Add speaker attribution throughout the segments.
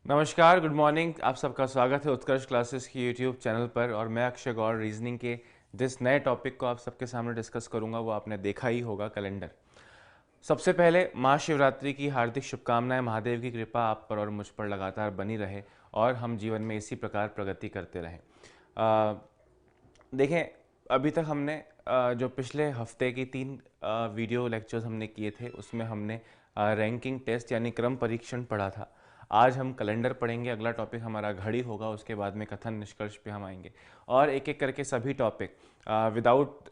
Speaker 1: नमस्कार, good morning. आप सबका स्वागत है उत्कर्ष क्लासेस की यूट्यूब चैनल पर। और मैं अक्षय गौर रीजनिंग के जिस नए टॉपिक को आप सबके सामने डिस्कस करूंगा वो आपने देखा ही होगा, कैलेंडर। सबसे पहले महाशिवरात्रि की हार्दिक शुभकामनाएं। महादेव की कृपा आप पर और मुझ पर लगातार बनी रहे और हम जीवन में इसी प्रकार प्रगति करते रहें। देखें, अभी तक हमने जो पिछले हफ्ते की 3 वीडियो लेक्चर्स हमने किए थे उसमें हमने रैंकिंग टेस्ट यानी क्रम परीक्षण पढ़ा था। आज हम कैलेंडर पढ़ेंगे। अगला टॉपिक हमारा घड़ी होगा, उसके बाद में कथन निष्कर्ष पे हम आएंगे और एक एक करके सभी topic without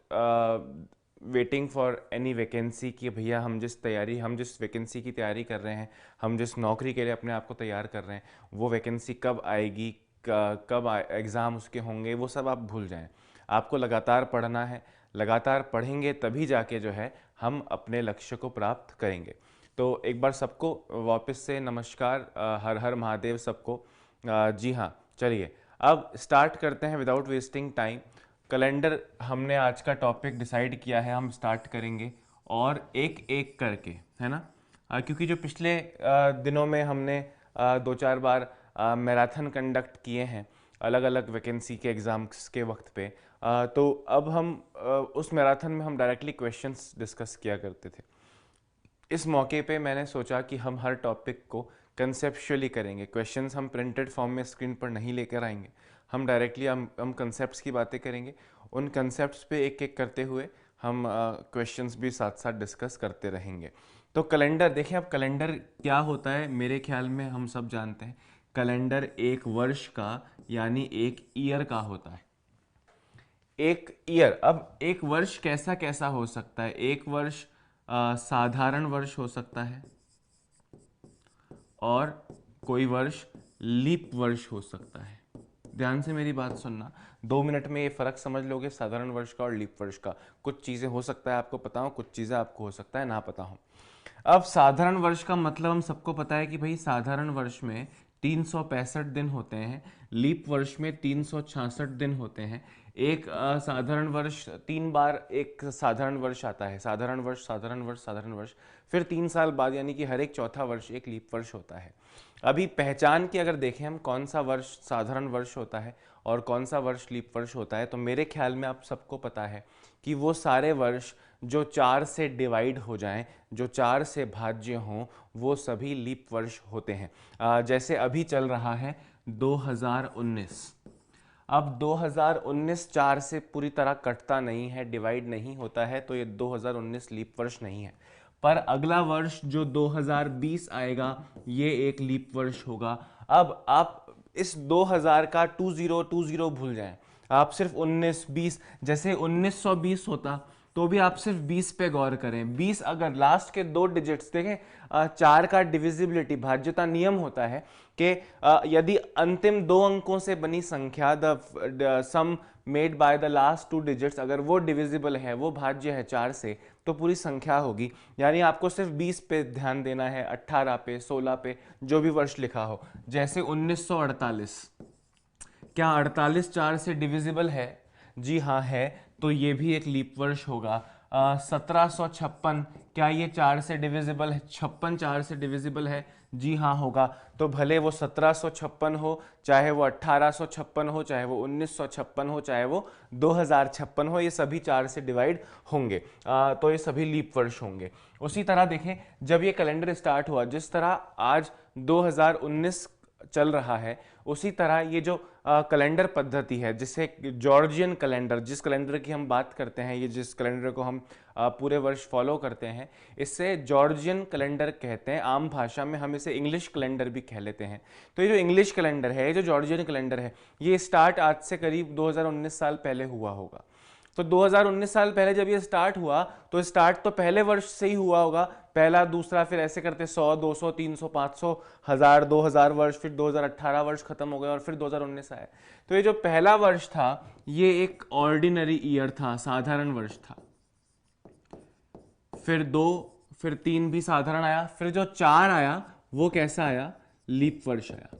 Speaker 1: waiting for any vacancy कि भैया हम जिस वैकेंसी की तैयारी कर रहे हैं, हम जिस नौकरी के लिए अपने आप को तैयार कर रहे हैं, वो वैकेंसी कब आएगी, कब एग्ज़ाम उसके होंगे, वो सब आप भूल जाएं। आपको लगातार पढ़ना है। लगातार पढ़ेंगे तभी जाके जो है हम अपने लक्ष्य को प्राप्त करेंगे। तो एक बार सबको वापस से नमस्कार, हर हर महादेव सबको। जी हाँ, चलिए अब स्टार्ट करते हैं विदाउट वेस्टिंग टाइम। कैलेंडर हमने आज का टॉपिक डिसाइड किया है, हम स्टार्ट करेंगे और एक एक करके, है ना। क्योंकि जो पिछले दिनों में हमने 2-4 बार मैराथन कंडक्ट किए हैं अलग अलग वैकेंसी के एग्ज़ाम्स के वक्त पे, तो अब हम उस मैराथन में हम डायरेक्टली क्वेश्चंस डिस्कस किया करते थे। इस मौके पे मैंने सोचा कि हम हर टॉपिक को कंसेप्चुअली करेंगे। क्वेश्चंस हम प्रिंटेड फॉर्म में स्क्रीन पर नहीं लेकर आएंगे, हम डायरेक्टली हम कंसेप्ट्स की बातें करेंगे। उन कंसेप्ट्स पे एक एक करते हुए हम क्वेश्चंस भी साथ साथ डिस्कस करते रहेंगे। तो कैलेंडर देखिए, अब कैलेंडर क्या होता है मेरे ख्याल में हम सब जानते हैं। कैलेंडर एक वर्ष का यानी एक ईयर का होता है। एक ईयर, अब एक वर्ष कैसा कैसा हो सकता है। एक वर्ष साधारण वर्ष हो सकता है और कोई वर्ष लीप वर्ष हो सकता है। ध्यान से मेरी बात सुनना, 2 मिनट में ये फर्क समझ लोगे साधारण वर्ष का और लीप वर्ष का। कुछ चीजें हो सकता है आपको पता हो, कुछ चीजें आपको हो सकता है ना पता हो। अब साधारण वर्ष का मतलब हम सबको पता है कि भाई साधारण वर्ष में 365 दिन होते हैं, लीप वर्ष में 366 दिन होते हैं। एक साधारण वर्ष 3 बार एक साधारण वर्ष आता है, साधारण वर्ष साधारण वर्ष साधारण वर्ष, फिर 3 साल बाद यानी कि हर एक चौथा वर्ष एक लीप वर्ष होता है। अभी पहचान की अगर देखें हम कौन सा वर्ष साधारण वर्ष होता है और कौन सा वर्ष लीप वर्ष होता है, तो मेरे ख्याल में आप सबको पता है कि वो सारे वर्ष जो 4 से डिवाइड हो जाएं, जो 4 से भाज्य हों, वो सभी लीप वर्ष होते हैं। जैसे अभी चल रहा है 2019। अब 2019 4 से पूरी तरह कटता नहीं है, डिवाइड नहीं होता है, तो ये 2019 लीप वर्ष नहीं है। पर अगला वर्ष जो 2020 आएगा ये एक लीप वर्ष होगा। अब आप इस 2000 का 2020 भूल जाएं, आप सिर्फ 19-20, जैसे 1920 होता तो भी आप सिर्फ 20 पे गौर करें। 20 अगर लास्ट के 2 डिजिट्स देखें, 4 का डिविजिबिलिटी भाज्यता नियम होता है कि यदि अंतिम 2 अंकों से बनी संख्या the sum made by the last 2 digits अगर वो डिविजिबल है, वो भाज्य है 4 से, तो पूरी संख्या होगी। यानी आपको सिर्फ 20 पे ध्यान देना है, 18 पे, 16 पे, जो भी वर्ष लिखा हो। जैसे 1948, क्या 48 4 से डिविजिबल है? जी हाँ है, तो ये भी एक लीप वर्ष होगा। 1756, क्या ये 4 से डिविजिबल है? 56 4 से डिविजिबल है? जी हाँ होगा। तो भले वो 1756 हो, चाहे वो 1856 हो, चाहे वो 1956 हो, चाहे वो 2056 हो, ये सभी 4 से डिवाइड होंगे। तो ये सभी लीप वर्ष होंगे। उसी तरह देखें, जब ये कैलेंडर स्टार्ट हुआ, जिस तरह आज 2019 चल रहा है, उसी तरह ये जो कैलेंडर पद्धति है, जिसे जॉर्जियन कैलेंडर, जिस कैलेंडर की हम बात करते हैं, ये जिस कैलेंडर को हम पूरे वर्ष फॉलो करते हैं, इससे जॉर्जियन कैलेंडर कहते हैं। आम भाषा में हम इसे इंग्लिश कैलेंडर भी कह लेते हैं। तो ये जो इंग्लिश कैलेंडर है, ये जो जॉर्जियन कैलेंडर है, ये स्टार्ट आज से करीब 2019 साल पहले हुआ होगा। तो 2019 साल पहले जब ये स्टार्ट हुआ, तो स्टार्ट तो पहले वर्ष से ही हुआ होगा, पहला दूसरा, फिर ऐसे करते 100 200 300 500 1000 2000 वर्ष, फिर 2018 वर्ष खत्म हो गए और फिर 2019 आया। तो ये जो पहला वर्ष था ये एक ऑर्डिनरी ईयर था, साधारण वर्ष था। फिर 2, फिर 3 भी साधारण आया, फिर जो 4 आया वो कैसा आया? लीप वर्ष आया।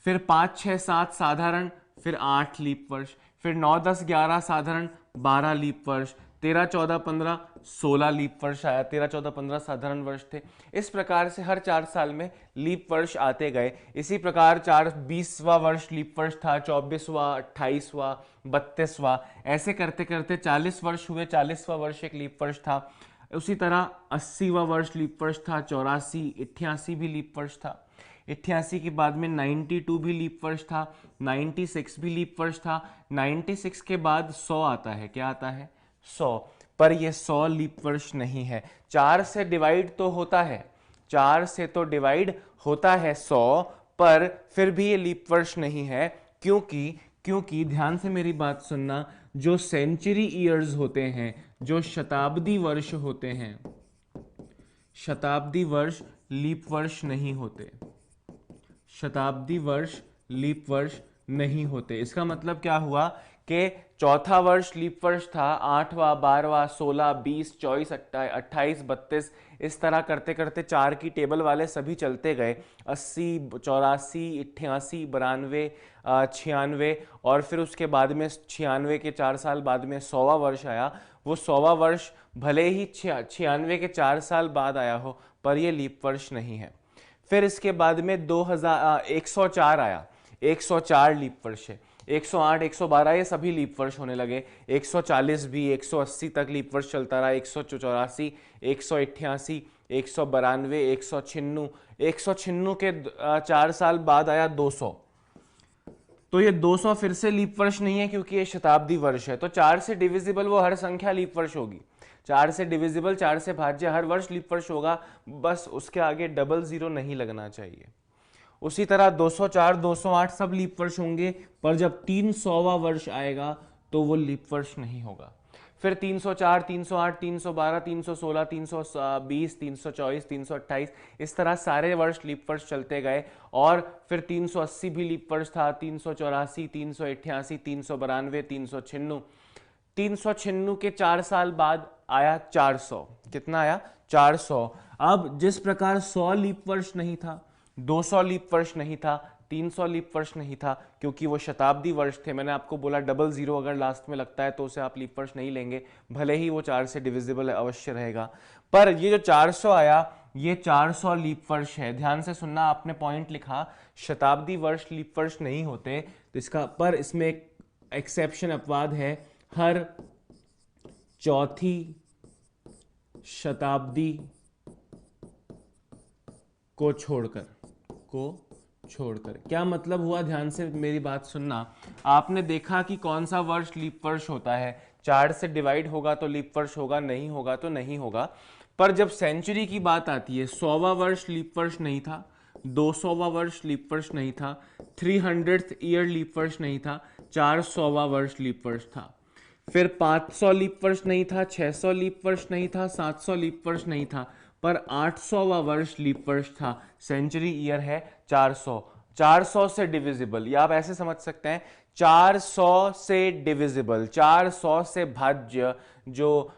Speaker 1: फिर 5 6 7 साधारण, फिर 8 लीप वर्ष, फिर 9 10 11 साधारण, 12 लीप वर्ष, 13, 14, 15, 16 लीप वर्ष आया, 13, 14, 15 साधारण वर्ष थे। इस प्रकार से हर 4 साल में लीप वर्ष आते गए। इसी प्रकार 20वां वर्ष लीप वर्ष था, 24वां, 28वां, 32वां, ऐसे करते करते 40 वर्ष हुए, 40वां वर्ष एक लीप वर्ष था। उसी तरह 80वां वर्ष लीप वर्ष था, 84, 88 भी लीप वर्ष था, 88 के बाद में 92 भी लीप वर्ष था, 96 भी लीप वर्ष था, 96 के बाद 100 आता है। क्या आता है? 100। पर ये 100 लीप वर्ष नहीं है। 4 से डिवाइड तो होता है, 4 से तो डिवाइड होता है 100, पर फिर भी ये लीप वर्ष नहीं है। क्योंकि ध्यान से मेरी बात सुनना, जो सेंचुरी ईयर्स होते हैं, जो शताब्दी वर्ष होते हैं, शताब्दी वर्ष लीप वर्ष नहीं होते, शताब्दी वर्ष लीप वर्ष नहीं होते। इसका मतलब क्या हुआ कि चौथा वर्ष लीप वर्ष था, 8वां, 12वां, 16, 20, 24, 28, 32, इस तरह करते करते 4 की टेबल वाले सभी चलते गए। 80, 84, 88, 92, 96, और फिर उसके बाद में 96 के 4 साल बाद में 100वां वर्ष आया। वो 100वां वर्ष भले ही 96 के 4 साल बाद आया हो, पर ये लीप वर्ष नहीं है। फिर इसके बाद में 104 आया, 104 लीप वर्ष है। 108, 112 ये सभी लीप वर्ष होने लगे। 140 भी, 180 तक लीप वर्ष चलता रहा। 184, 188, 192, 196, 196 के 4 साल बाद आया 200। तो ये 200 फिर से लीप वर्ष नहीं है, क्योंकि ये शताब्दी वर्ष है। तो 4 से डिविजिबल वो हर संख्या लीप वर्ष होगी। 4 से डिविजिबल, 4 से भाज्य हर वर्ष लीप वर्ष होगा, बस उसके आगे डबल जीरो नहीं लगना चाहिए। उसी तरह 204, 208 सब लीप वर्ष होंगे, पर जब 300वां वर्ष आएगा तो वो लीप वर्ष नहीं होगा। फिर 304, 308, 312, 316, 320, 324, 328, इस तरह सारे वर्ष लीप वर्ष चलते गए। और फिर 380 भी लीप वर्ष था, 384, 388, 392, 396। 396 के 4 साल बाद आया 400। कितना आया? 400। अब जिस प्रकार 100 लीप वर्ष नहीं था, 200 लीप वर्ष नहीं था, 300 लीप वर्ष नहीं था, क्योंकि वो शताब्दी वर्ष थे। मैंने आपको बोला डबल जीरो अगर लास्ट में लगता है तो उसे आप लीप वर्ष नहीं लेंगे, भले ही वो 4 से डिविजिबल अवश्य रहेगा। पर ये जो 400 आया, ये 400 लीप वर्ष है। ध्यान से सुनना, आपने पॉइंट लिखा शताब्दी वर्ष लीप वर्ष नहीं होते, तो इसका पर इसमें एक एक्सेप्शन, अपवाद है, हर चौथी शताब्दी को छोड़कर। क्या मतलब हुआ? ध्यान से मेरी बात सुनना। आपने देखा कि कौन सा वर्ष लीप वर्ष होता है। 4 से डिवाइड होगा तो लीप वर्ष होगा, नहीं होगा तो नहीं होगा। पर जब सेंचुरी की बात आती है, 100वां वर्ष लीप वर्ष नहीं था, 200वां वर्ष लीप वर्ष नहीं था, 300th ईयर लीप वर्ष नहीं था, 400वां वर्ष लीप वर्ष था। फिर 500 लीप वर्ष नहीं था, 600 लीप वर्ष नहीं था, 700 लीप वर्ष नहीं था, पर 800वां वर्ष लीप वर्ष था। सेंचुरी ईयर है 400। 400 से डिविजिबल, या आप ऐसे समझ सकते हैं, 400 से डिविजिबल, 400 से भाज्य जो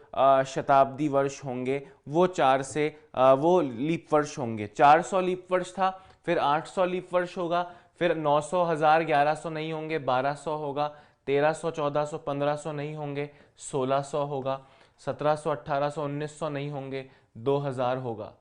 Speaker 1: शताब्दी वर्ष होंगे वो 4 से वो लीप वर्ष होंगे। 400 लीप वर्ष था, फिर 800 लीप वर्ष होगा, फिर 900, 1000, 1100 नहीं होंगे, 1200 होगा, 1300, 1400, 1500 नहीं होंगे, 1600 होगा, 1700, 1800, 1900 नहीं होंगे, 2000 होगा।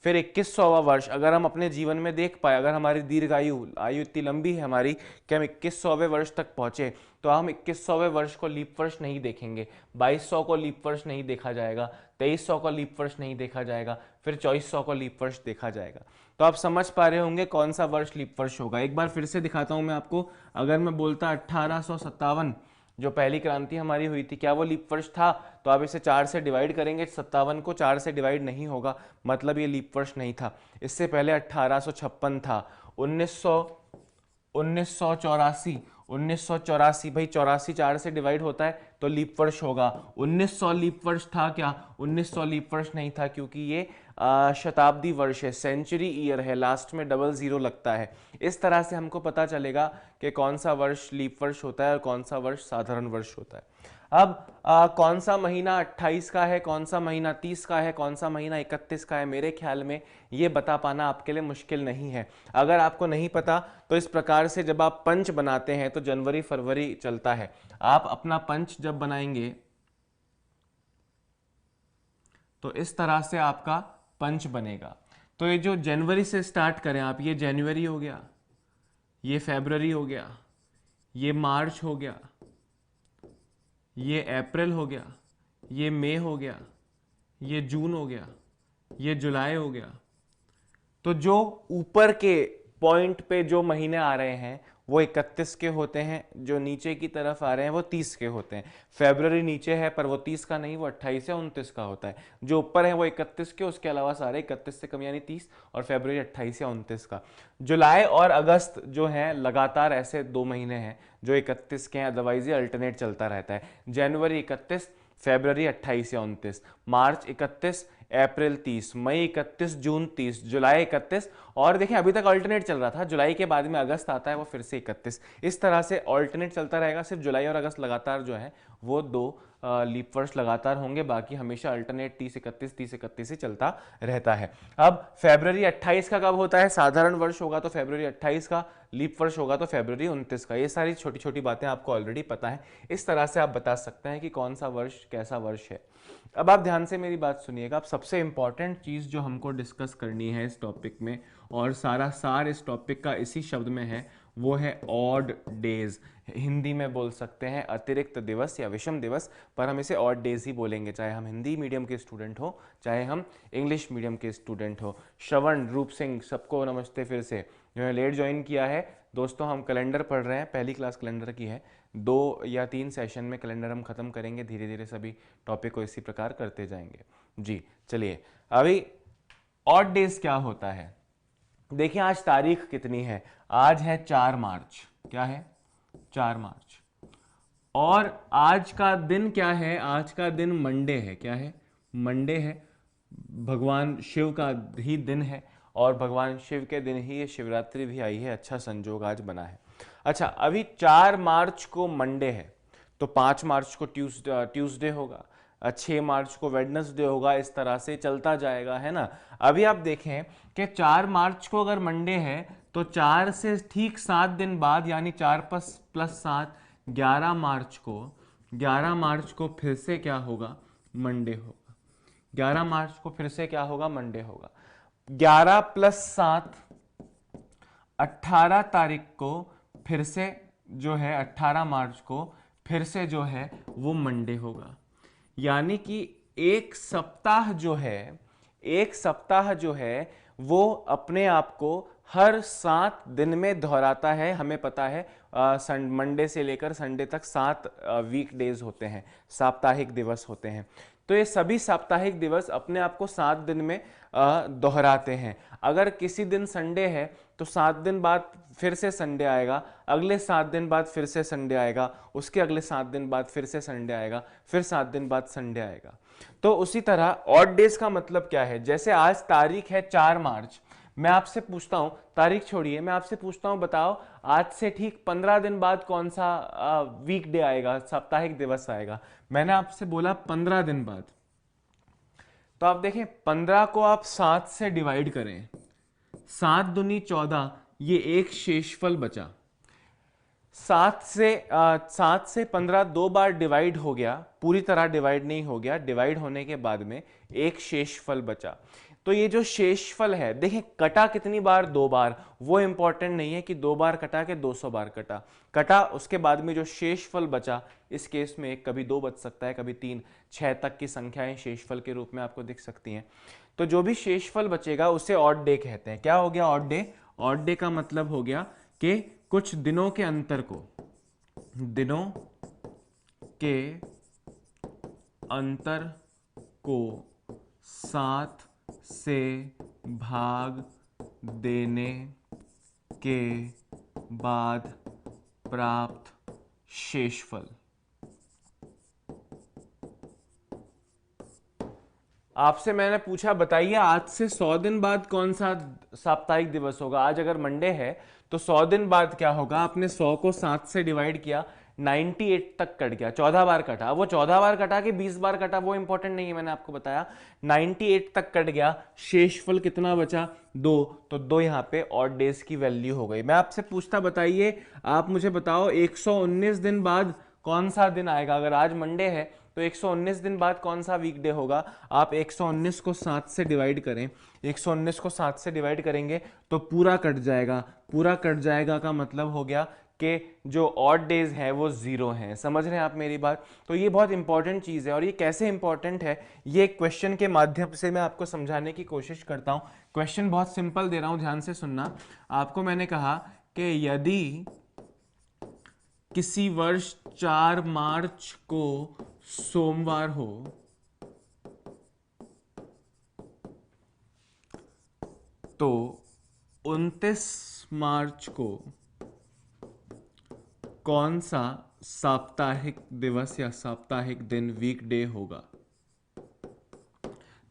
Speaker 1: फिर 2100वां वर्ष, अगर हम अपने जीवन में देख पाए, अगर हमारी दीर्घायु आयु इतनी लंबी है हमारी कि हम 2100वें वर्ष तक पहुंचे, तो हम 2100वें वर्ष को लीप वर्ष नहीं देखेंगे, 2200 को लीप वर्ष नहीं देखा जाएगा, 2300 को लीप वर्ष नहीं देखा जाएगा, फिर 2400 को लीप वर्ष देखा जाएगा। तो आप समझ पा रहे होंगे कौन सा वर्ष लीप वर्ष होगा। एक बार फिर से दिखाता हूं मैं आपको। अगर मैं बोलता 1857 जो पहली क्रांति हमारी हुई थी, क्या वो लीप वर्ष था? तो आप इसे 4 से डिवाइड करेंगे, 57 को 4 से डिवाइड नहीं होगा, मतलब ये लीप वर्ष नहीं था। इससे पहले 1856 था। 1984 भाई 84 4 से डिवाइड होता है तो लीप वर्ष होगा। 1900 लीप वर्ष था क्या? 1900 लीप वर्ष नहीं था, क्योंकि ये शताब्दी वर्ष है, सेंचुरी ईयर है, लास्ट में डबल जीरो लगता है। इस तरह से हमको पता चलेगा कि कौन सा वर्ष लीप वर्ष होता है और कौन सा वर्ष साधारण वर्ष होता है। अब कौन सा महीना 28 का है, कौन सा महीना 30 का है, कौन सा महीना 31 का है, मेरे ख्याल में ये बता पाना आपके लिए मुश्किल नहीं है। अगर आपको नहीं पता तो इस प्रकार से जब आप पंच बनाते हैं तो जनवरी फरवरी चलता है। आप अपना पंच जब बनाएंगे तो इस तरह से आपका पंच बनेगा। तो ये जो जनवरी से स्टार्ट करें आप, ये जनवरी हो गया, ये फरवरी हो गया, ये मार्च हो गया, ये अप्रैल हो गया, ये मई हो गया, ये जून हो गया, ये जुलाई हो गया। तो जो ऊपर के पॉइंट पे जो महीने आ रहे हैं वो 31 के होते हैं, जो नीचे की तरफ आ रहे हैं वो 30 के होते हैं। फरवरी नीचे है पर वो 30 का नहीं, वो 28 या 29 का होता है। जो ऊपर है वो 31 के, उसके अलावा सारे 31 से कम यानी 30, और फरवरी 28 या 29 का। जुलाई और अगस्त जो है लगातार ऐसे 2 महीने हैं जो 31 के हैं, अदरवाइज ये अल्टरनेट चलता रहता है। जनवरी 31, फरवरी 28 या 29, मार्च 31, अप्रैल 30, मई 31, जून 30, जुलाई 31, और देखिए अभी तक अल्टरनेट चल रहा था, जुलाई के बाद में अगस्त आता है वो फिर से 31। इस तरह से अल्टरनेट चलता रहेगा। सिर्फ जुलाई और अगस्त लगातार जो है वो 2 लीप वर्ष लगातार होंगे, बाकी हमेशा अल्टरनेट 30-31 ही चलता रहता है। अब फरवरी 28 का कब होता है? साधारण वर्ष होगा तो फरवरी 28 का, लीप वर्ष होगा तो फरवरी 29 का। ये सारी छोटी छोटी बातें आपको ऑलरेडी पता है। इस तरह से आप बता सकते हैं कि कौन सा वर्ष कैसा वर्ष है। अब आप ध्यान से मेरी बात सुनिएगा। अब सबसे इंपॉर्टेंट चीज़ जो हमको डिस्कस करनी है इस टॉपिक में, और सारा सार इस टॉपिक का इसी शब्द में है, वो है ऑड डेज। हिंदी में बोल सकते हैं अतिरिक्त दिवस या विषम दिवस, पर हम इसे ऑड डेज ही बोलेंगे, चाहे हम हिंदी मीडियम के स्टूडेंट हो चाहे हम इंग्लिश मीडियम के स्टूडेंट हो। श्रवण, रूप सिंह, सबको नमस्ते फिर से। जो है लेट ज्वाइन किया है दोस्तों, हम कैलेंडर पढ़ रहे हैं, पहली क्लास कैलेंडर की है। 2 या 3 सेशन में कैलेंडर हम खत्म करेंगे, धीरे धीरे सभी टॉपिक को इसी प्रकार करते जाएंगे। जी चलिए, अभी ऑड डेज क्या होता है देखिए। आज तारीख कितनी है? आज है 4 मार्च। क्या है? 4 मार्च। और आज का दिन क्या है? आज का दिन मंडे है। क्या है? मंडे है। भगवान शिव का ही दिन है, और भगवान शिव के दिन ही ये शिवरात्रि भी आई है। अच्छा संजोग आज बना है। अच्छा, अभी 4 मार्च को मंडे है, तो 5 मार्च को ट्यूसडे होगा, 6 मार्च को वेडनेसडे होगा, इस तरह से चलता जाएगा, है ना। अभी आप देखें कि 4 मार्च को अगर मंडे है तो 4 से ठीक 7 दिन बाद, यानी 4 प्लस 7, 11 मार्च को फिर से क्या होगा? मंडे होगा। 11 मार्च को फिर से क्या होगा? मंडे होगा। 11 प्लस 7, 18 तारीख को फिर से जो है, 18 मार्च को फिर से जो है वो मंडे होगा। यानी कि एक सप्ताह जो है वो अपने आप को हर 7 दिन में दोहराता है। हमें पता है मंडे से लेकर संडे तक 7 वीक डेज होते हैं, साप्ताहिक दिवस होते हैं। तो ये सभी साप्ताहिक दिवस अपने आप को 7 दिन में दोहराते हैं। अगर किसी दिन संडे है तो 7 दिन बाद फिर से संडे आएगा, अगले 7 दिन बाद फिर से संडे आएगा, उसके अगले 7 दिन बाद फिर से संडे आएगा, फिर 7 दिन बाद संडे आएगा। तो उसी तरह ऑड डेज का मतलब क्या है? जैसे आज तारीख है 4 मार्च, मैं आपसे पूछता हूं, तारीख छोड़िए, मैं आपसे पूछता हूं, बताओ आज से ठीक 15 दिन बाद कौन सा वीक डे आएगा, साप्ताहिक दिवस आएगा? मैंने आपसे बोला 15 दिन बाद। तो आप देखें 15 को आप 7 से डिवाइड करें, 7 दूनी 14, ये एक शेषफल बचा। 7 से 15 2 बार डिवाइड हो गया, पूरी तरह डिवाइड नहीं हो गया, डिवाइड होने के बाद में एक शेषफल बचा। तो ये जो शेषफल है, देखें कटा कितनी बार? 2 बार। वो इंपॉर्टेंट नहीं है कि 2 बार कटा के 200 बार कटा, उसके बाद में जो शेषफल बचा, इस केस में कभी 2 बच सकता है, कभी 3, 6 तक की संख्याएं शेषफल के रूप में आपको दिख सकती हैं। तो जो भी शेषफल बचेगा उसे ऑड डे कहते हैं। क्या हो गया? Odd day. ऑड डे का मतलब हो गया कि कुछ दिनों के अंतर को 7 से भाग देने के बाद प्राप्त शेषफल। आपसे मैंने पूछा बताइए आज से 100 दिन बाद कौन सा साप्ताहिक दिवस होगा? आज अगर मंडे है तो 100 दिन बाद क्या होगा? आपने 100 को 7 से डिवाइड किया, 98 तक कट गया, 14 बार कटा। वो 14 बार कटा कि 20 बार कटा वो इंपॉर्टेंट नहीं है, मैंने आपको बताया 98 तक कट गया। शेषफल कितना बचा? 2। तो 2 यहाँ पे ऑड डेज की वैल्यू हो गई। मैं आपसे पूछता, बताइए आप मुझे बताओ 119 दिन बाद कौन सा दिन आएगा? अगर आज मंडे है तो 119 दिन बाद कौन सा वीकडे होगा? आप 119 को 7 से डिवाइड करें, 119 को 7 से डिवाइड करेंगे तो पूरा कट जाएगा। पूरा कट जाएगा का मतलब हो गया कि जो ऑड डेज है वो 0 हैं। समझ रहे हैं आप मेरी बात? तो ये बहुत इंपॉर्टेंट चीज़ है, और ये कैसे इंपॉर्टेंट है ये क्वेश्चन के माध्यम से मैं आपको समझाने की कोशिश करता हूँ। क्वेश्चन बहुत सिंपल दे रहा हूँ, ध्यान से सुनना। आपको मैंने कहा कि यदि किसी वर्ष 4 मार्च को सोमवार हो तो 29 मार्च को कौन सा साप्ताहिक दिवस या साप्ताहिक दिन वीकडे होगा?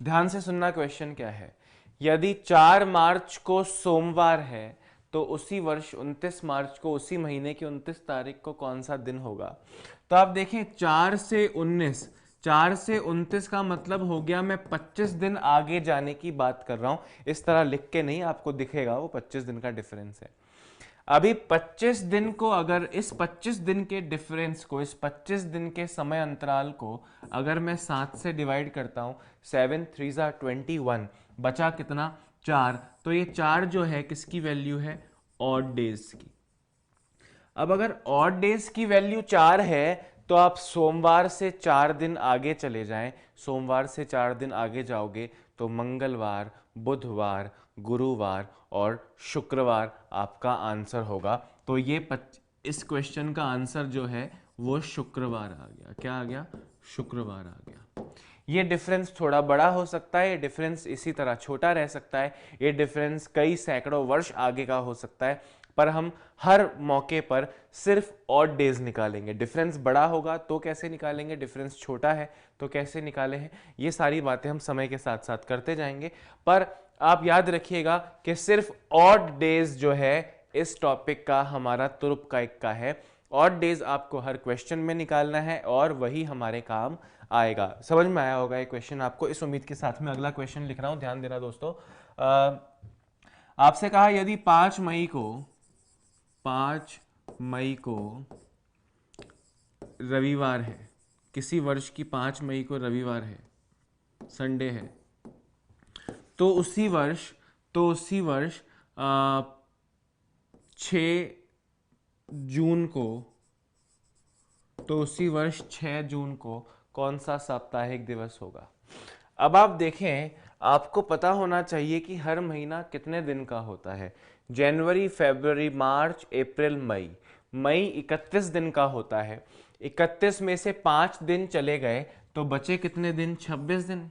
Speaker 1: ध्यान से सुनना, क्वेश्चन क्या है। यदि 4 मार्च को सोमवार है तो उसी वर्ष 29 मार्च को, उसी महीने की 29 तारीख को कौन सा दिन होगा? तो आप देखें 4 से 19, 4 से 29 का मतलब हो गया मैं 25 दिन आगे जाने की बात कर रहा हूं। इस तरह लिख के नहीं, आपको दिखेगा वो 25 दिन का डिफरेंस है। अभी 25 दिन को, अगर इस 25 दिन के डिफरेंस को, इस 25 दिन के समय अंतराल को अगर मैं 7 से डिवाइड करता हूं, 7 3 21, बचा कितना? 4। तो ये 4 जो है किसकी वैल्यू है? ऑड डेज की। अब अगर ऑड डेज की वैल्यू 4 है तो आप सोमवार से 4 दिन आगे चले जाएं। सोमवार से 4 दिन आगे जाओगे तो मंगलवार, बुधवार, गुरुवार और शुक्रवार आपका आंसर होगा। तो ये इस क्वेश्चन का आंसर जो है वो शुक्रवार आ गया। क्या आ गया? शुक्रवार आ गया। ये डिफरेंस थोड़ा बड़ा हो सकता है, ये डिफरेंस इसी तरह छोटा रह सकता है, ये डिफरेंस कई सैकड़ों वर्ष आगे का हो सकता है, पर हम हर मौके पर सिर्फ ऑड डेज निकालेंगे। डिफरेंस बड़ा होगा तो कैसे निकालेंगे, डिफरेंस छोटा है तो कैसे निकाले हैं, ये सारी बातें हम समय के साथ साथ करते जाएंगे। पर आप याद रखिएगा कि सिर्फ ऑड डेज जो है इस टॉपिक का हमारा तुरुप का इक्का है। ऑड डेज आपको हर क्वेश्चन में निकालना है और वही हमारे काम आएगा। समझ में आया होगा ये क्वेश्चन आपको? इस उम्मीद के साथ में अगला क्वेश्चन लिख रहा हूं, ध्यान देना दोस्तों। आपसे कहा यदि 5 मई को रविवार है, किसी वर्ष की 5 मई को रविवार है, संडे है, तो उसी वर्ष 6 जून को, तो उसी वर्ष 6 जून को कौन सा साप्ताहिक दिवस होगा? अब आप देखें, आपको पता होना चाहिए कि हर महीना कितने दिन का होता है। जनवरी, फरवरी, मार्च, अप्रैल, मई। मई 31 दिन का होता है। 31 में से 5 दिन चले गए तो बचे कितने दिन? 26 दिन।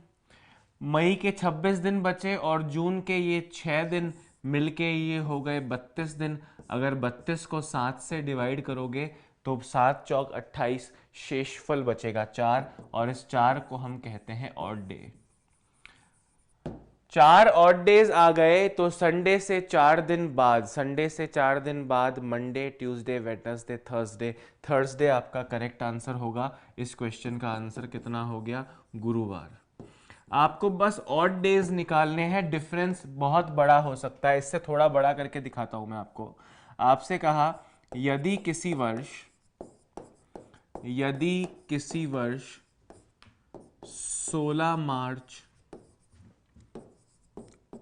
Speaker 1: मई के 26 दिन बचे और जून के ये 6 दिन मिलके ये हो गए 32 दिन। अगर 32 को 7 से डिवाइड करोगे तो 7 चौक 28, शेषफल बचेगा 4, और इस 4 को हम कहते हैं ऑड डे। 4 ऑड डेज आ गए तो संडे से 4 दिन बाद, संडे से 4 दिन बाद Monday, Tuesday, Wednesday, Thursday. Thursday आपका करेक्ट आंसर होगा। इस क्वेश्चन का आंसर कितना हो गया? गुरुवार। आपको बस ऑड डेज निकालने हैं, डिफरेंस बहुत बड़ा हो सकता है। इससे थोड़ा बड़ा करके दिखाता हूं मैं आपको। आपसे कहा यदि किसी वर्ष 16 मार्च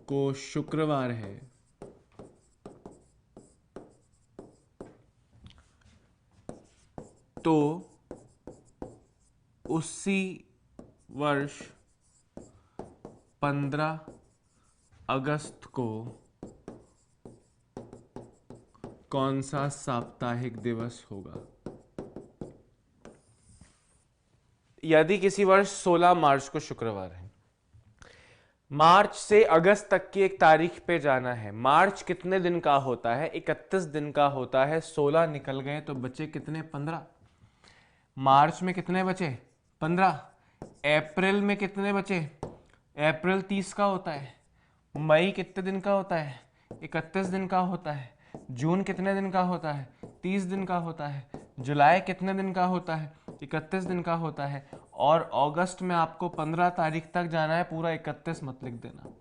Speaker 1: को शुक्रवार है तो उसी वर्ष 15 अगस्त को कौन सा साप्ताहिक दिवस होगा? यदि किसी वर्ष 16 मार्च को शुक्रवार है, मार्च से अगस्त तक की एक तारीख पे जाना है। मार्च कितने दिन का होता है? 31 दिन का होता है। 16 निकल गए तो बचे कितने? 15। मार्च में कितने बचे? 15। अप्रैल में कितने बचे? अप्रैल 30 का होता है। मई कितने दिन का होता है? 31 दिन का होता है। जून कितने दिन का होता है? 30 दिन का होता है। जुलाई कितने दिन का होता है? 31 दिन का होता है। और अगस्त में आपको 15 तारीख तक जाना है, पूरा 31 मत लिख देना।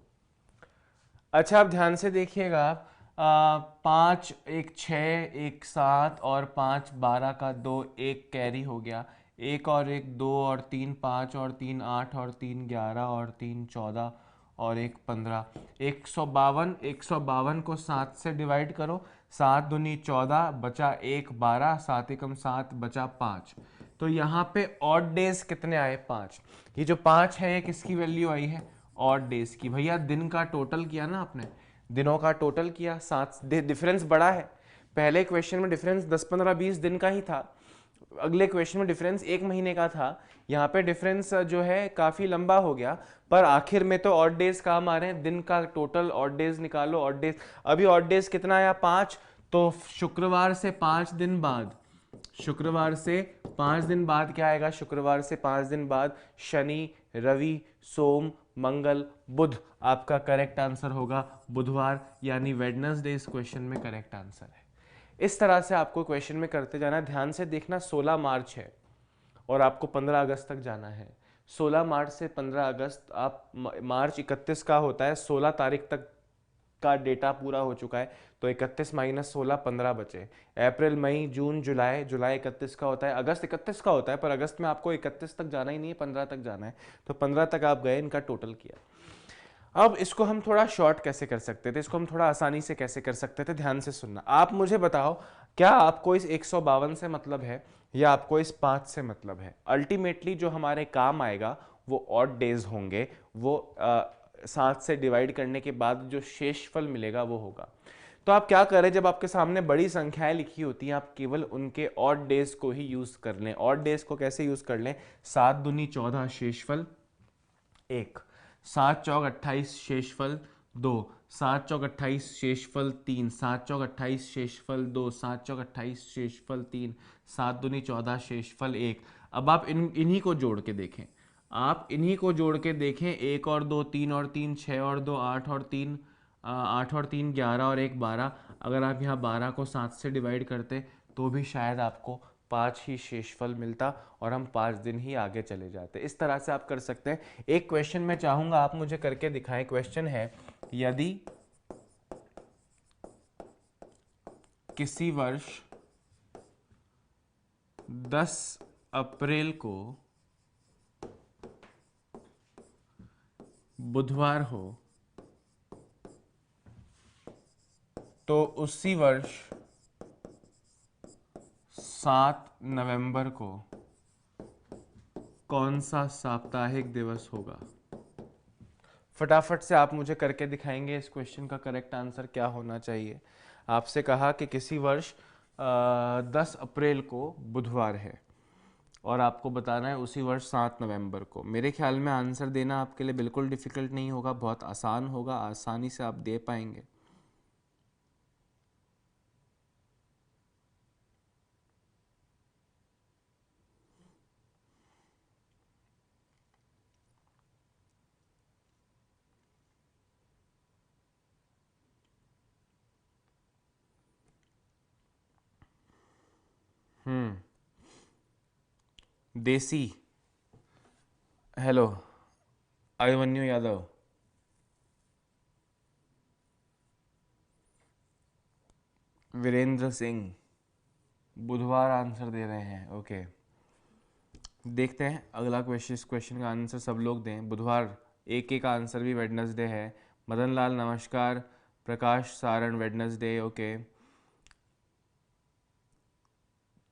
Speaker 1: अच्छा, आप ध्यान से देखिएगा। 5 1 6 1 7 और 5 12 का 2, 1 कैरी हो गया, एक और एक, दो और तीन, पाँच और तीन, आठ और तीन, 11 और तीन, 14 और एक, 15। 152, 152 को 7 से डिवाइड करो। 7 दूनी 14, बचा एक, 12, 7 एकम 7, बचा 5। तो यहाँ पे ऑड डेज कितने आए? 5। ये जो 5 है ये किसकी वैल्यू आई है? ऑड डेज की। भैया दिन का टोटल किया ना आपने, दिनों का टोटल किया, 7। डिफरेंस बड़ा है, पहले क्वेश्चन में डिफरेंस 10 15 20 दिन का ही था, अगले क्वेश्चन में डिफरेंस एक महीने का था, यहाँ पे डिफरेंस जो है काफी लंबा हो गया। पर आखिर में तो ऑड डेज काम आ रहे हैं, दिन का टोटल ऑड डेज निकालो। ऑड डेज अभी ऑड डेज कितना आया? 5। तो शुक्रवार से 5 दिन बाद, शुक्रवार से 5 दिन बाद क्या आएगा? शुक्रवार से 5 दिन बाद शनि, रवि, सोम, मंगल, बुध। आपका करेक्ट आंसर होगा बुधवार, यानी वेडनेसडे इस क्वेश्चन में करेक्ट आंसर है। इस तरह से आपको क्वेश्चन में करते जाना। ध्यान से देखना, 16 मार्च है और आपको 15 अगस्त तक जाना है। 16 मार्च से 15 अगस्त, आप मार्च 31 का होता है, 16 तारीख तक का डेटा पूरा हो चुका है, तो 31 माइनस 16, 15 बचे। अप्रैल, मई, जून, जुलाई, जुलाई 31 का होता है, अगस्त 31 का होता है, पर अगस्त में आपको 31 तक जाना ही नहीं है, 15 तक जाना है। तो 15 तक आप गए, इनका टोटल किया। अब इसको हम थोड़ा शॉर्ट कैसे कर सकते थे, इसको हम थोड़ा आसानी से कैसे कर सकते थे? ध्यान से सुनना। आप मुझे बताओ, क्या आपको इस 152 से मतलब है या आपको इस 5 से मतलब है? अल्टीमेटली जो हमारे काम आएगा वो ऑड डेज होंगे, वो 7 से डिवाइड करने के बाद जो शेषफल मिलेगा वो होगा। तो आप क्या करें, जब आपके सामने बड़ी संख्याएं लिखी होती हैं, आप केवल उनके ऑड डेज को ही यूज कर लें। ऑड डेज को कैसे यूज कर लें? 7 दूनी 14 शेषफल 1, 7 चौक 28 शेषफल 2, 7 चौक 28 शेषफल 3, 7 चौक 28 शेषफल 2, 7 चौक 28 शेषफल 3, 7 दूनी 14 शेषफल 1। अब आप इन्हीं को जोड़ के देखें, आप इन्हीं को जोड़ के देखें। 1 और 2 3 और 3 6 और 2 8 और 3 8 और 3 11 और 1 12। अगर आप यहाँ 12 को 7 से डिवाइड करते तो भी शायद आपको 5 ही शेषफल मिलता और हम 5 दिन ही आगे चले जाते। इस तरह से आप कर सकते हैं। एक क्वेश्चन मैं चाहूंगा आप मुझे करके दिखाएं। क्वेश्चन है, यदि किसी वर्ष 10 अप्रैल को बुधवार हो तो उसी वर्ष 7 नवंबर को कौन सा साप्ताहिक दिवस होगा? फटाफट से आप मुझे करके दिखाएंगे इस क्वेश्चन का करेक्ट आंसर क्या होना चाहिए। आपसे कहा कि किसी वर्ष 10 अप्रैल को बुधवार है और आपको बताना है उसी वर्ष 7 नवंबर को। मेरे ख्याल में आंसर देना आपके लिए बिल्कुल डिफिकल्ट नहीं होगा, बहुत आसान होगा, आसानी से आप दे पाएंगे। देसी, हेलो, अभिमन्यु यादव, वीरेंद्र सिंह, बुधवार आंसर दे रहे हैं। ओके, देखते हैं अगला क्वेश्चन। इस क्वेश्चन का आंसर सब लोग दें। बुधवार, एक एक आंसर भी वेडनेसडे है। मदन लाल नमस्कार, प्रकाश सारण वेडनेसडे। ओके,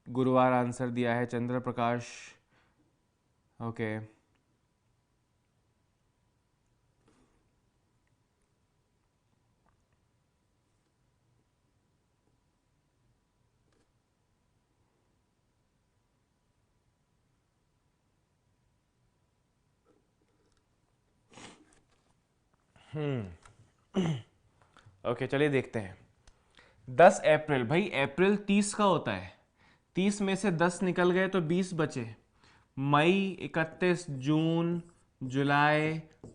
Speaker 1: गुरुवार आंसर दिया है चंद्र प्रकाश। ओके, ओके, चलिए देखते हैं। 10 अप्रैल, भाई अप्रैल 30 का होता है, 30 में से 10 निकल गए तो 20 बचे। मई 31, जून, जुलाई,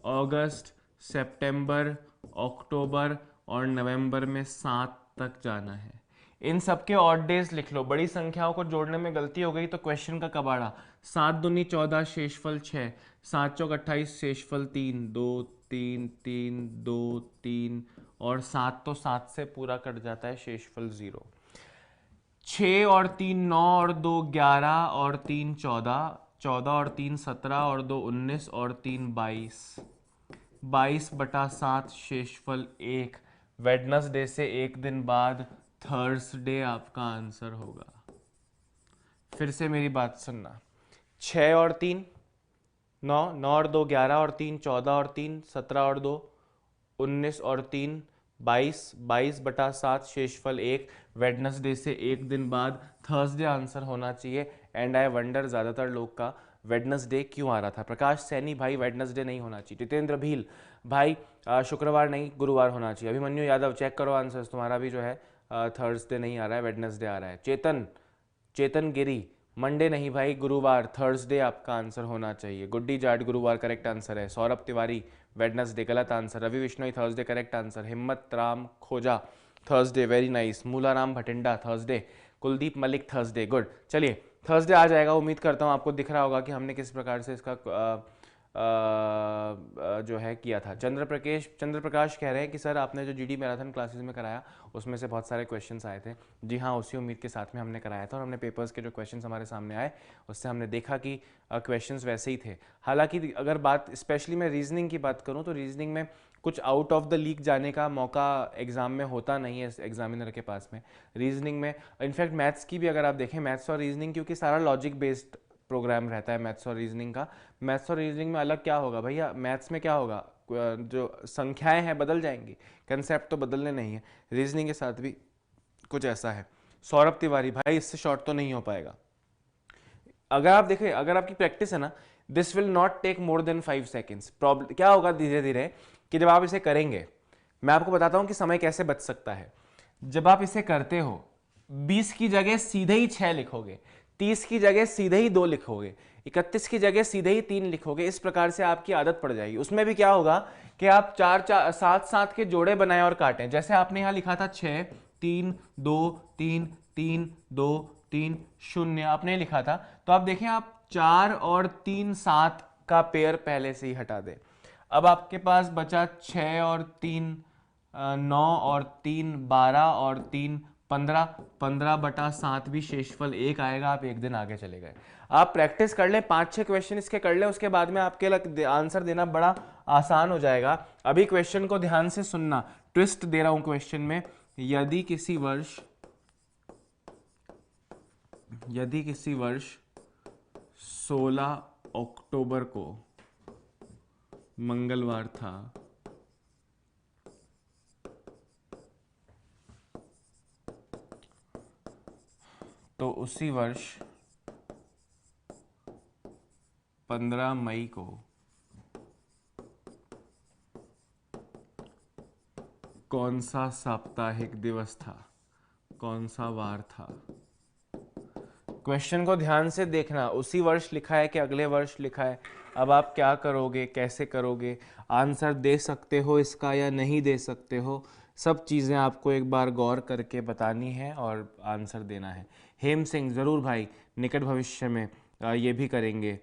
Speaker 1: अगस्त, सितंबर, अक्टूबर और नवंबर में 7 तक जाना है। इन सबके ऑड डेज लिख लो। बड़ी संख्याओं को जोड़ने में गलती हो गई तो क्वेश्चन का कबाड़ा। 7 दूनी 14 शेषफल 6, 7 चौक 28 शेषफल 3, 2 3 3 2 3 और 7 तो 7 से पूरा कट जाता है, शेषफल 0। 6 और 3 9 और 2 11 और 3 14, 14 और 3 17 और 2 19 और 3 22, 22/7 शेषफल 1। वेडनेसडे से एक दिन बाद थर्सडे आपका आंसर होगा। फिर से मेरी बात सुनना, 6 और 3 9, 9 और 2 11 और 3 14 और 3 17 और 2 19 और 3 22, 22/7 शेषफल 1। वेडनेसडे से एक दिन बाद थर्सडे आंसर होना चाहिए। एंड आई वंडर ज़्यादातर लोग का वेडनेसडे क्यों आ रहा था। प्रकाश सैनी भाई वेडनेसडे नहीं होना चाहिए। जितेंद्र भील भाई शुक्रवार नहीं गुरुवार होना चाहिए। अभिमन्यु यादव चेक करो आंसर्स, तुम्हारा भी जो है थर्सडे नहीं आ रहा है, वेडनेसडे आ रहा है। चेतन गिरी मंडे नहीं भाई, गुरुवार थर्सडे आपका आंसर होना चाहिए। गुड्डी जाट गुरुवार करेक्ट आंसर है। सौरभ तिवारी वेडनेसडे गलत answer. Ravi Bishnoi Thursday correct answer. Himmat Ram Khoja Thursday very nice. Mularam Bathinda Thursday. Kuldeep Malik Thursday good. चलिए थर्सडे आ जाएगा, उम्मीद करता हूँ आपको दिख रहा होगा कि हमने किस प्रकार से इसका जो है किया था। चंद्र प्रकाश कह रहे हैं कि सर आपने जो जीडी मैराथन क्लासेस में कराया उसमें से बहुत सारे क्वेश्चंस आए थे। जी हाँ, उसी उम्मीद के साथ में हमने कराया था और हमने पेपर्स के जो क्वेश्चंस हमारे सामने आए उससे हमने देखा कि क्वेश्चंस वैसे ही थे। हालांकि अगर बात स्पेशली मैं रीजनिंग की बात करूँ तो रीजनिंग में कुछ आउट ऑफ द लीग जाने का मौका एग्जाम में होता नहीं है एग्जामिनर के पास में। रीजनिंग में इनफैक्ट मैथ्स की भी अगर आप देखें, मैथ्स और रीजनिंग क्योंकि सारा लॉजिक बेस्ड प्रोग्राम रहता है मैथ्स और रीजनिंग का। मैथ्स और रीजनिंग में अलग क्या होगा भैया, मैथ्स में क्या होगा, जो संख्याएं हैं बदल जाएंगी, कंसेप्ट तो बदलने नहीं है। रीजनिंग के साथ भी कुछ ऐसा है। सौरभ तिवारी भाई इससे शॉर्ट तो नहीं हो पाएगा। अगर आप देखें, अगर आपकी प्रैक्टिस है ना, this will not take more than 5 seconds. Problem क्या होगा धीरे धीरे कि जब आप इसे करेंगे, मैं आपको बताता हूं कि समय कैसे बच सकता है। जब आप इसे करते हो 20 की जगह सीधे ही 6 लिखोगे, 30 की जगह सीधे ही 2 लिखोगे, 31 की जगह सीधे ही 3 लिखोगे। इस प्रकार से आपकी आदत पड़ जाएगी। उसमें भी क्या होगा कि आप 4 4 7 7 के जोड़े बनाएं और काटें। जैसे आपने यहां लिखा था 6 3 2 3 3 2 3 0 आपने लिखा था, तो आप देखें आप 4 और 3 7 का पेयर पहले से ही हटा दें। अब आपके पास बचा 6 और 3 9 और 3 12 और 3 15, 15/7 भी शेषफल 1 आएगा। आप एक दिन आगे चले गए। आप प्रैक्टिस कर लें, 5-6 क्वेश्चन इसके कर लें, उसके बाद में आपके आंसर देना बड़ा आसान हो जाएगा। अभी क्वेश्चन को ध्यान से सुनना, ट्विस्ट दे रहा हूं क्वेश्चन में। यदि किसी वर्ष 16 अक्टूबर को मंगलवार था, तो उसी वर्ष 15 मई को कौन सा साप्ताहिक दिवस था, कौन सा वार था। क्वेश्चन को ध्यान से देखना, उसी वर्ष लिखा है कि अगले वर्ष लिखा है। अब आप क्या करोगे, कैसे करोगे, आंसर दे सकते हो इसका या नहीं दे सकते हो, सब चीज़ें आपको एक बार गौर करके बतानी है और आंसर देना है। हेम सिंह ज़रूर भाई, निकट भविष्य में ये भी करेंगे।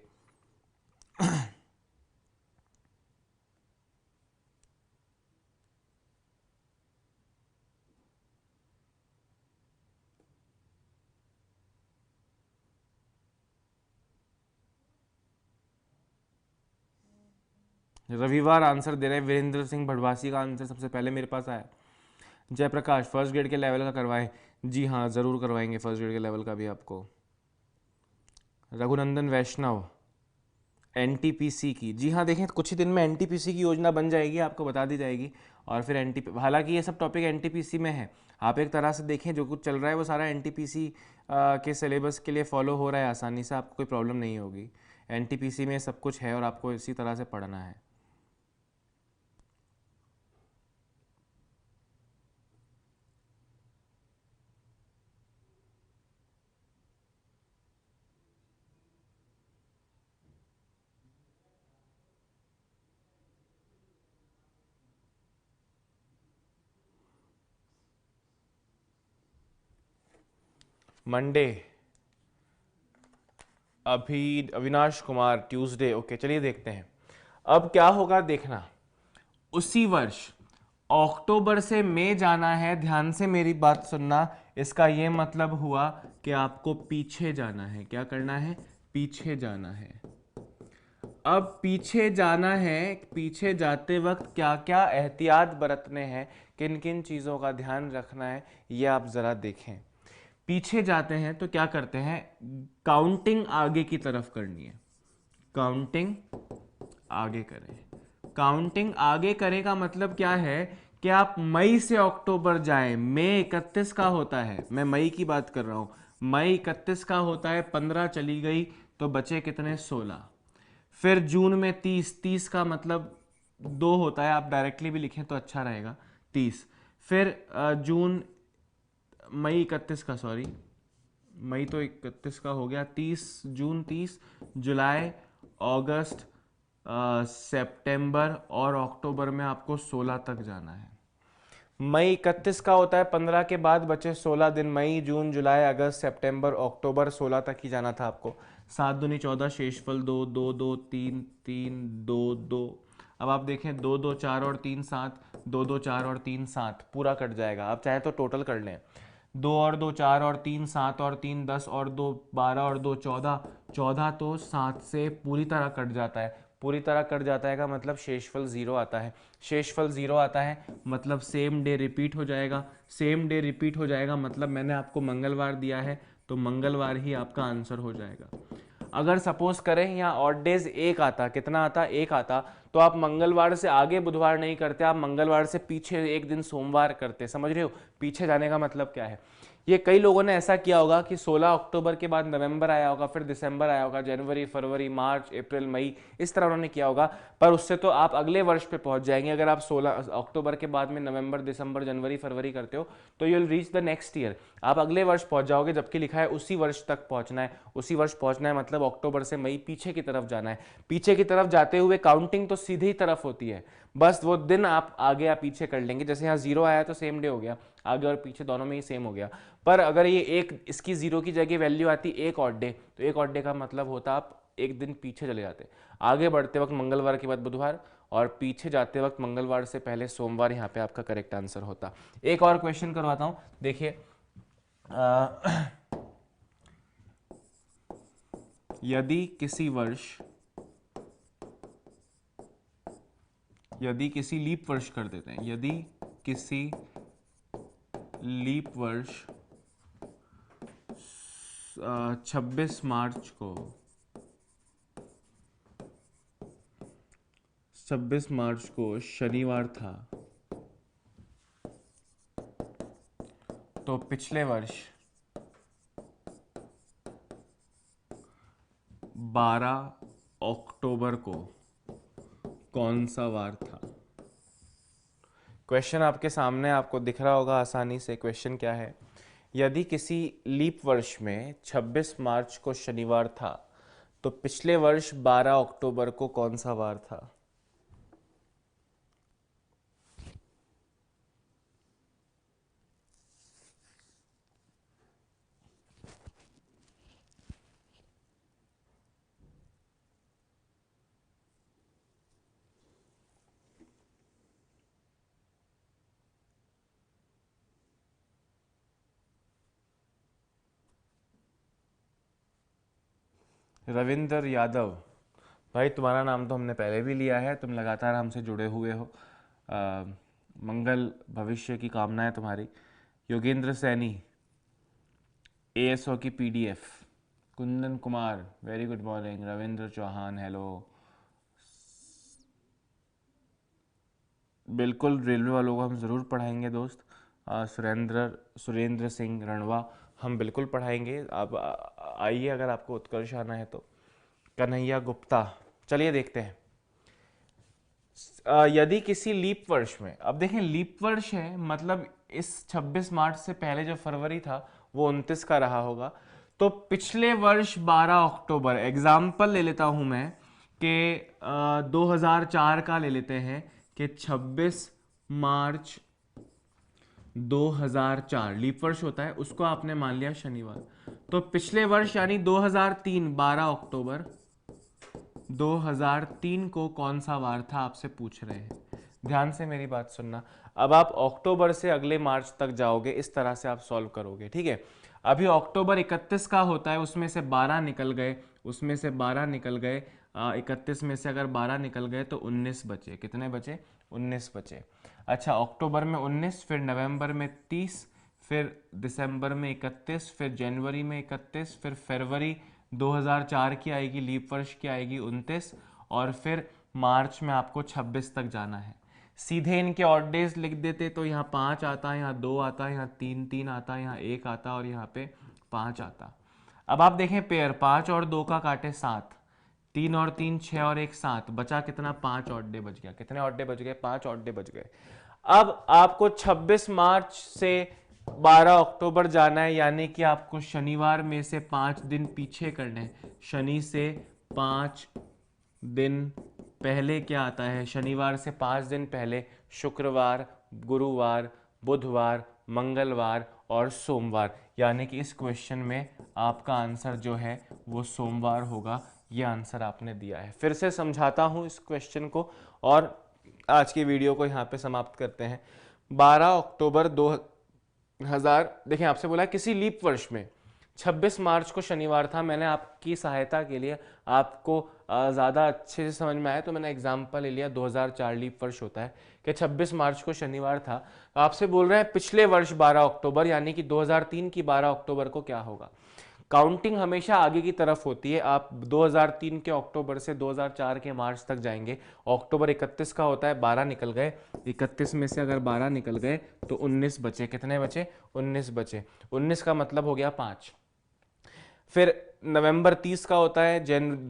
Speaker 1: रविवार आंसर दे रहे हैं। वीरेंद्र सिंह भड़वासी का आंसर सबसे पहले मेरे पास आया। जयप्रकाश फर्स्ट ग्रेड के लेवल का करवाएं। जी हाँ ज़रूर करवाएंगे फर्स्ट ग्रेड के लेवल का भी आपको। रघुनंदन वैष्णव एनटीपीसी की, जी हाँ देखें कुछ ही दिन में एनटीपीसी की योजना बन जाएगी, आपको बता दी जाएगी। और फिर हालांकि ये सब टॉपिक एनटीपीसी में है, आप एक तरह से देखें जो कुछ चल रहा है वो सारा एनटीपीसी के सिलेबस के लिए फॉलो हो रहा है आसानी से, आपको कोई प्रॉब्लम नहीं होगी। एनटीपीसी में सब कुछ है और आपको इसी तरह से पढ़ना है। Monday Avinash Kumar Tuesday, okay चलिए देखते हैं अब क्या होगा। देखना उसी वर्ष अक्टूबर से मई जाना है, ध्यान से मेरी बात सुनना, इसका ये मतलब हुआ कि आपको पीछे जाना है। क्या करना है? पीछे जाना है। अब पीछे जाना है, पीछे जाते वक्त क्या क्या एहतियात बरतने हैं, किन किन चीज़ों का ध्यान रखना है, ये आप ज़रा देखें। पीछे जाते हैं तो क्या करते हैं, काउंटिंग आगे की तरफ करनी है। काउंटिंग आगे करें। काउंटिंग आगे करें का मतलब क्या है कि आप मई से अक्टूबर जाएं। मई 31 का होता है, मैं मई की बात कर रहा हूं। मई 31 का होता है, 15 चली गई तो बचे कितने? 16। फिर जून में 30 का मतलब 2 होता है, आप डायरेक्टली भी लिखें तो अच्छा रहेगा, 30। फिर जून, मई 31 का, सॉरी मई तो 31 का हो गया, 30 जून, 30 जुलाई, अगस्त, सितंबर और अक्टूबर में आपको 16 तक जाना है। मई 31 का होता है, 15 के बाद बचे 16 दिन। मई, जून, जुलाई, अगस्त, सितंबर, अक्टूबर, 16 तक ही जाना था आपको। 7 दूनी 14, शेषफल 2, 2, 2, 3, 3, 2, 2। अब आप देखें, 2, 2, 4 और 3, 7, 2, 2, 4 और 3, 7, पूरा कट जाएगा। आप चाहे तो टोटल कर लें, 2 और 2 4 और 3 7 और 3 10 और 2 12 और 2 14, 14 तो 7 से पूरी तरह कट जाता है। पूरी तरह कट जाता है का मतलब शेषफल 0 आता है। शेषफल 0 आता है मतलब सेम डे रिपीट हो जाएगा। सेम डे रिपीट हो जाएगा मतलब मैंने आपको मंगलवार दिया है तो मंगलवार ही आपका आंसर हो जाएगा। अगर सपोज करें यहाँ ऑड डेज एक आता, कितना आता? एक आता, तो आप मंगलवार से आगे बुधवार नहीं करते, आप मंगलवार से पीछे एक दिन सोमवार करते। समझ रहे हो पीछे जाने का मतलब क्या है? ये कई लोगों ने ऐसा किया होगा कि 16 अक्टूबर के बाद नवंबर आया होगा, फिर दिसंबर आया होगा, जनवरी, फरवरी, मार्च, अप्रैल, मई, इस तरह उन्होंने किया होगा। पर उससे तो आप अगले वर्ष पे पहुंच जाएंगे। अगर आप 16 अक्टूबर के बाद में नवंबर, दिसंबर, जनवरी, फरवरी करते हो तो you will reach the next year, आप अगले वर्ष पहुंच जाओगे। जबकि लिखा है उसी वर्ष तक पहुंचना है। उसी वर्ष पहुंचना है मतलब अक्टूबर से मई पीछे की तरफ जाना है। पीछे की तरफ जाते हुए काउंटिंग तो सीधी तरफ होती है, बस वो दिन आप आगे या पीछे कर लेंगे। जैसे यहाँ 0 आया तो सेम डे हो गया, आगे और पीछे दोनों में ही सेम हो गया। पर अगर ये एक, इसकी 0 की जगह वैल्यू आती एक ऑड डे, तो एक ऑड डे का मतलब होता आप एक दिन पीछे चले जाते। आगे बढ़ते वक्त मंगलवार के बाद बुधवार और पीछे जाते वक्त मंगलवार से पहले सोमवार, यहाँ पे आपका करेक्ट आंसर होता। एक और क्वेश्चन करवाता हूं, देखिए। यदि किसी लीप वर्ष कर देते हैं, यदि किसी लीप वर्ष 26 मार्च को 26 मार्च को शनिवार था, तो पिछले वर्ष 12 अक्टूबर को कौन सा वार था? क्वेश्चन आपके सामने, आपको दिख रहा होगा आसानी से। क्वेश्चन क्या है? यदि किसी लीप वर्ष में 26 मार्च को शनिवार था तो पिछले वर्ष 12 अक्टूबर को कौन सा वार था? रविंद्र यादव, भाई तुम्हारा नाम तो हमने पहले भी लिया है, तुम लगातार हमसे जुड़े हुए हो। मंगल भविष्य की कामना है तुम्हारी। योगेंद्र सैनी, एएसओ की PDF. Kundan Kumar, very good morning. Ravindra Chauhan, hello. बिल्कुल, रेलवे वालों को हम ज़रूर पढ़ाएंगे दोस्त। सुरेंद्र सिंह रणवा, हम बिल्कुल पढ़ाएंगे। आप आइए अगर आपको उत्कर्ष आना है तो। कन्हैया गुप्ता, चलिए देखते हैं। यदि किसी लीप वर्ष में, अब देखें लीप वर्ष है मतलब इस 26 मार्च से पहले जो फरवरी था वो 29 का रहा होगा। तो पिछले वर्ष 12 अक्टूबर, एग्जाम्पल ले लेता हूं मैं कि 2004 का ले लेते हैं कि 26 मार्च 2004 लीप वर्ष होता है, उसको आपने मान लिया शनिवार। तो पिछले वर्ष यानी 2003 12 अक्टूबर 2003 को कौन सा वार था आपसे पूछ रहे हैं। ध्यान से मेरी बात सुनना। अब आप अक्टूबर से अगले मार्च तक जाओगे, इस तरह से आप सॉल्व करोगे, ठीक है। अभी अक्टूबर 31 का होता है, उसमें से 12 निकल गए, उसमें से 12 निकल गए, 31 में से अगर 12 निकल गए तो 19 बचे। कितने बचे? 19 बचे। अच्छा, अक्टूबर में 19, फिर नवंबर में 30, फिर दिसंबर में 31, फिर जनवरी में 31, फिर फरवरी 2004 की आएगी, लीप वर्ष की आएगी 29, और फिर मार्च में आपको 26 तक जाना है। सीधे इनके ऑड डेज लिख देते तो यहाँ 5 आता, यहाँ 2 आता, यहाँ 3 आता, यहाँ 1 आता और यहाँ पे 5 आता। अब आप देखें पेयर, 5 और 2 का काटे 7, 3 और 3 6 और 1 7, बचा कितना? 5 ऑड डे बच गया। कितने ऑड डे बच गए? 5 ऑड डे बच गए। अब आपको 26 मार्च से 12 अक्टूबर जाना है, यानी कि आपको शनिवार में से 5 दिन पीछे करने हैं। शनि से 5 दिन पहले क्या आता है? शनिवार से 5 दिन पहले शुक्रवार, गुरुवार, बुधवार, मंगलवार और सोमवार, यानी कि इस क्वेश्चन में आपका आंसर जो है वो सोमवार होगा। ये आंसर आपने दिया है। फिर से समझाता हूँ इस क्वेश्चन को और आज की वीडियो को यहाँ पे समाप्त करते हैं। 12 अक्टूबर 2000, देखिए आपसे बोला किसी लीप वर्ष में 26 मार्च को शनिवार था। मैंने आपकी सहायता के लिए, आपको ज़्यादा अच्छे से समझ में आया तो मैंने एग्जाम्पल ले लिया, 2004 लीप वर्ष होता है कि 26 मार्च को शनिवार था। आपसे बोल रहे हैं पिछले वर्ष 12 अक्टूबर, यानी कि 2003 की 12 अक्टूबर को क्या होगा। काउंटिंग हमेशा आगे की तरफ होती है। आप 2003 के अक्टूबर से 2004 के मार्च तक जाएंगे। अक्टूबर 31 का होता है, 12 निकल गए, 31 में से अगर 12 निकल गए तो 19 बचे। कितने बचे? 19 बचे। 19 का मतलब हो गया 5। फिर नवंबर 30 का होता है,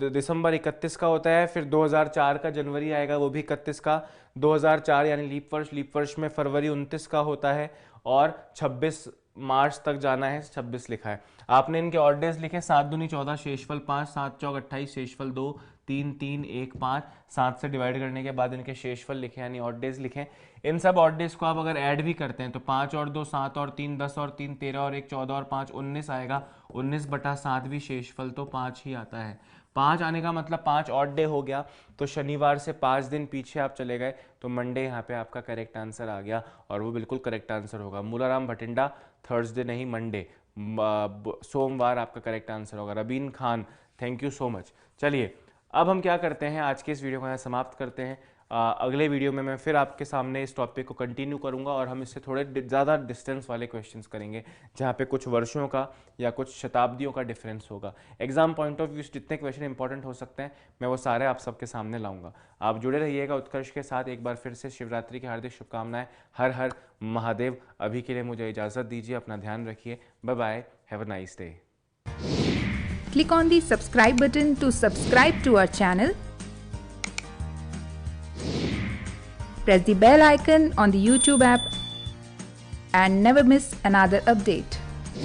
Speaker 1: दिसंबर 31 का होता है, फिर 2004 का जनवरी आएगा, वो भी 31 का। 2004 यानी लीप वर्ष में फरवरी 29 का होता है और 26 मार्च तक जाना है, 26 लिखा है। आपने इनके ऑड डेज लिखे, 7 दूनी 14, शेषफल 5, 7 चौक 28, शेषफल 2, 3 3 1 5, 7 से डिवाइड करने के बाद इनके शेषफल लिखे यानी ऑड डेज लिखे। इन सब ऑड डेज को आप अगर ऐड भी करते हैं तो 5 और 2 7 और 3 10 और 3 13 और 1 14 और 5 19 आएगा। 19/7 भी शेषफल तो 5 ही आता है। 5 आने का मतलब 5 ऑड डे हो गया। तो शनिवार से 5 दिन पीछे आप चले गए तो मंडे यहाँ पे आपका करेक्ट आंसर आ गया और वो बिल्कुल करेक्ट आंसर होगा। मूलाराम भटिंडा, थर्सडे नहीं मंडे, सोमवार आपका करेक्ट आंसर होगा। Rabin Khan, thank you so much. चलिए अब हम क्या करते हैं, आज के इस वीडियो को यहाँ समाप्त करते हैं। अगले वीडियो में मैं फिर आपके सामने इस टॉपिक को कंटिन्यू करूंगा और हम इससे थोड़े ज़्यादा डिस्टेंस वाले क्वेश्चंस करेंगे जहाँ पे कुछ वर्षों का या कुछ शताब्दियों का डिफरेंस होगा। एग्जाम पॉइंट ऑफ व्यू से जितने क्वेश्चन इंपॉर्टेंट हो सकते हैं मैं वो सारे आप सबके सामने लाऊंगा। आप जुड़े रहिएगा उत्कर्ष के साथ। एक बार फिर से शिवरात्रि की हार्दिक शुभकामनाएं। हर हर महादेव। अभी के लिए मुझे इजाज़त दीजिए, अपना ध्यान रखिए। Bye bye, have a nice day.
Speaker 2: Click on the subscribe button to subscribe to our channel. Press the bell icon on the YouTube app and never miss another update.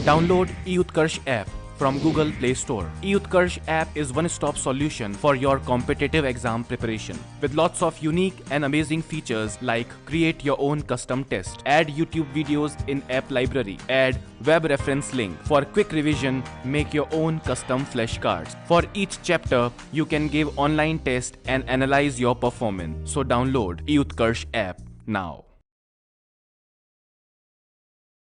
Speaker 3: Download eUtkarsh app from Google Play Store. eUtkarsh app is one-stop solution for your competitive exam preparation with lots of unique and amazing features like create your own custom test, add YouTube videos in app library, add web reference link for quick revision, make your own custom flashcards. For each chapter, you can give online test and analyze your performance. So download eUtkarsh app now.